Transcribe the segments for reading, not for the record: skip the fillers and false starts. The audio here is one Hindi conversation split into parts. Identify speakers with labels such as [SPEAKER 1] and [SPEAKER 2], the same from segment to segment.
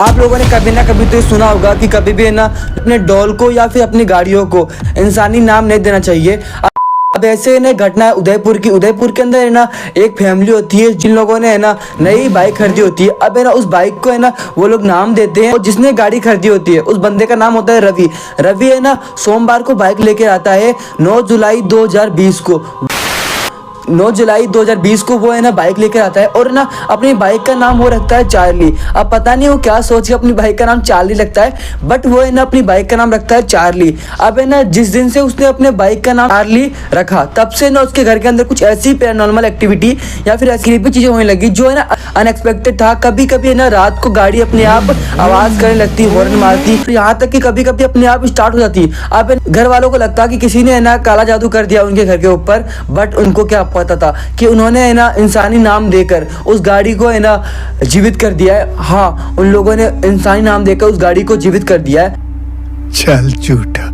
[SPEAKER 1] आप लोगों ने कभी ना कभी तो ये सुना होगा कि कभी भी है ना अपने डॉल को या फिर अपनी गाड़ियों को इंसानी नाम नहीं देना चाहिए। अब ऐसे ना घटना है उदयपुर के अंदर है ना एक फैमिली होती है जिन लोगों ने है ना नई बाइक खरीदी होती है। अब है ना उस बाइक को है ना वो लोग नाम देते हैं और जिसने गाड़ी खरीदी होती है उस बंदे का नाम होता है रवि। रवि है ना सोमवार को बाइक लेके आता है 9 जुलाई 2020 को 9 जुलाई 2020 को वो है ना बाइक लेकर आता है और ना अपनी बाइक का नाम वो रखता है चार्ली। अब पता नहीं वो क्या सोच के अपनी बाइक का नाम चार्ली रखता है, बट वो है ना अपनी बाइक का नाम रखता है चार्ली। अब है ना जिस दिन से उसने अपने बाइक का नाम चार्ली रखा तब से ना उसके घर के अंदर कुछ ऐसी पैरानॉर्मल एक्टिविटी या फिर ऐसी भी चीजें होने लगी जो है ना अनएक्सपेक्टेड था। कभी कभी है ना रात को गाड़ी अपने आप आवाज करने लगती, हॉर्न मारती, तो यहाँ तक कि कभी कभी अपने आप स्टार्ट हो जाती। अब घर वालों को लगता कि किसी ने है ना काला जादू कर दिया उनके घर के ऊपर, बट उनको क्या पता था कि उन्होंने है ना इंसानी नाम देकर उस गाड़ी को है ना जीवित कर दिया है। हाँ, उन लोगों ने इंसानी नाम देकर उस गाड़ी को जीवित कर दिया है।
[SPEAKER 2] चल झूठा।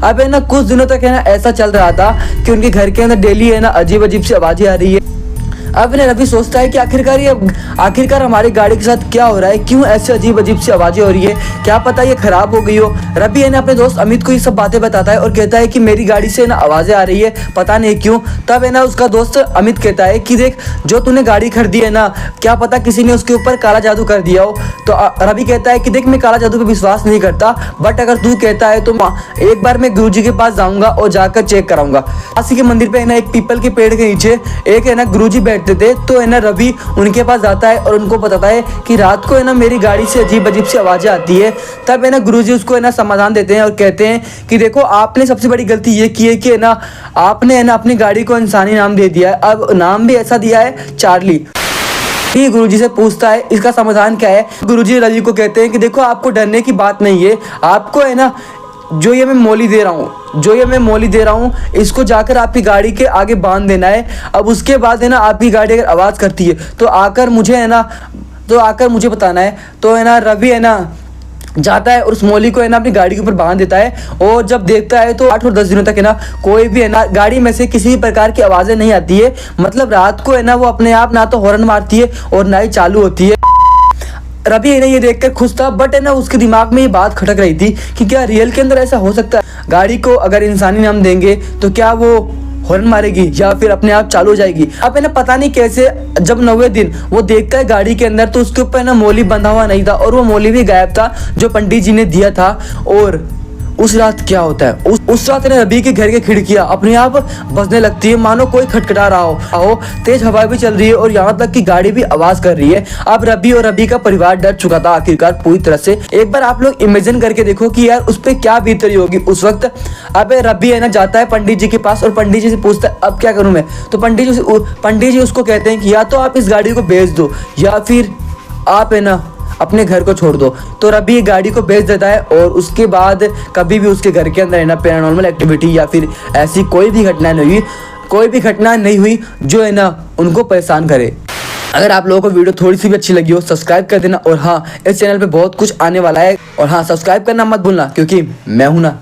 [SPEAKER 1] अब है ना कुछ दिनों तक है ना ऐसा चल रहा था कि उनके घर के अंदर डेली है ना अजीब अजीब सी आवाजें आ रही है। अब ना रवि सोचता है कि आखिरकार हमारी गाड़ी के साथ क्या हो रहा है, क्यों ऐसे अजीब अजीब सी आवाजें हो रही है, क्या पता ये खराब हो गई हो। रवि है ना अपने दोस्त अमित को ये सब बातें बताता है और कहता है कि मेरी गाड़ी से ना आवाजें आ रही है, पता नहीं क्यों। तब है ना उसका दोस्त अमित कहता है कि देख, जो तूने गाड़ी खरीदी है ना, क्या पता किसी ने उसके ऊपर काला जादू कर दिया हो। तो रवि कहता है कि देख, मैं काला जादू पे विश्वास नहीं करता, बट अगर तू कहता है तो एक बार मैं गुरुजी के पास जाऊंगा और जाकर चेक कराऊंगा। काशी के मंदिर पे है ना एक पीपल के पेड़ के नीचे एक है ना गुरुजी बैठते थे। तो है ना रवि उनके पास जाता है और उनको बताता है कि रात को है ना मेरी गाड़ी से अजीब अजीब सी आवाजें आती है। तब है ना गुरुजी उसको है ना समाधान देते हैं और कहते हैं कि देखो, आपने सबसे बड़ी गलती ये की है कि है ना आपने है ना अपनी गाड़ी को इंसानी नाम दे दिया है। अब नाम भी ऐसा दिया है चार्ली। गुरुजी से पूछता है इसका समाधान क्या है। गुरुजी रवि को कहते हैं कि देखो, आपको डरने की बात नहीं है, आपको है ना जो ये मैं मोली दे रहा हूँ इसको जाकर आपकी गाड़ी के आगे बांध देना है। अब उसके बाद है ना आपकी गाड़ी अगर आवाज़ करती है तो आकर मुझे बताना है। तो है ना रवि है ना जाता है और उस मोली को है ना अपनी गाड़ी के ऊपर बांध देता है और जब देखता है तो 8 और 10 दिनों तक है ना कोई भी है ना गाड़ी में से किसी भी प्रकार की आवाज़ें नहीं आती है। मतलब रात को है ना वो अपने आप ना तो हॉर्न मारती है और ना ही चालू होती है। रवि है ना ये देखकर खुश था, बट है ना उसके दिमाग में ये बात खटक रही थी कि क्या रियल के अंदर ऐसा हो सकता है, गाड़ी को अगर इंसानी नाम देंगे तो क्या वो हॉर्न मारेगी या फिर अपने आप चालू हो जाएगी। अब है ना पता नहीं कैसे जब 9वें दिन वो देखता है गाड़ी के अंदर तो उसके ऊपर ना मोली बंधा हुआ नहीं था और वो मोली भी गायब था जो पंडित जी ने दिया था। और उस रात क्या होता है, उस रात ने रवि के घर की खिड़कियां अपने आप बजने लगती है, मानो कोई खटखटा रहा हो। तेज हवा भी चल रही है और यहाँ तक कि गाड़ी भी आवाज कर रही है। अब रवि और रवि का परिवार डर चुका था आखिरकार पूरी तरह से। एक बार आप लोग इमेजिन करके देखो कि यार उस पर क्या बीत रही होगी उस वक्त। अब रवि है ना जाता है पंडित जी के पास और पंडित जी से पूछता है अब क्या करूं मैं। तो पंडित जी उसको कहते हैं कि या तो आप इस गाड़ी को बेच दो या फिर आप है ना अपने घर को छोड़ दो। तो रवि गाड़ी को बेच देता है और उसके बाद कभी भी उसके घर के अंदर है ना पैरानॉर्मल एक्टिविटी या फिर ऐसी कोई भी घटना नहीं हुई जो है ना उनको परेशान करे। अगर आप लोगों को वीडियो थोड़ी सी भी अच्छी लगी हो सब्सक्राइब कर देना। और हाँ, इस चैनल पे बहुत कुछ आने वाला है और हाँ सब्सक्राइब करना मत भूलना क्योंकि मैं हूं ना।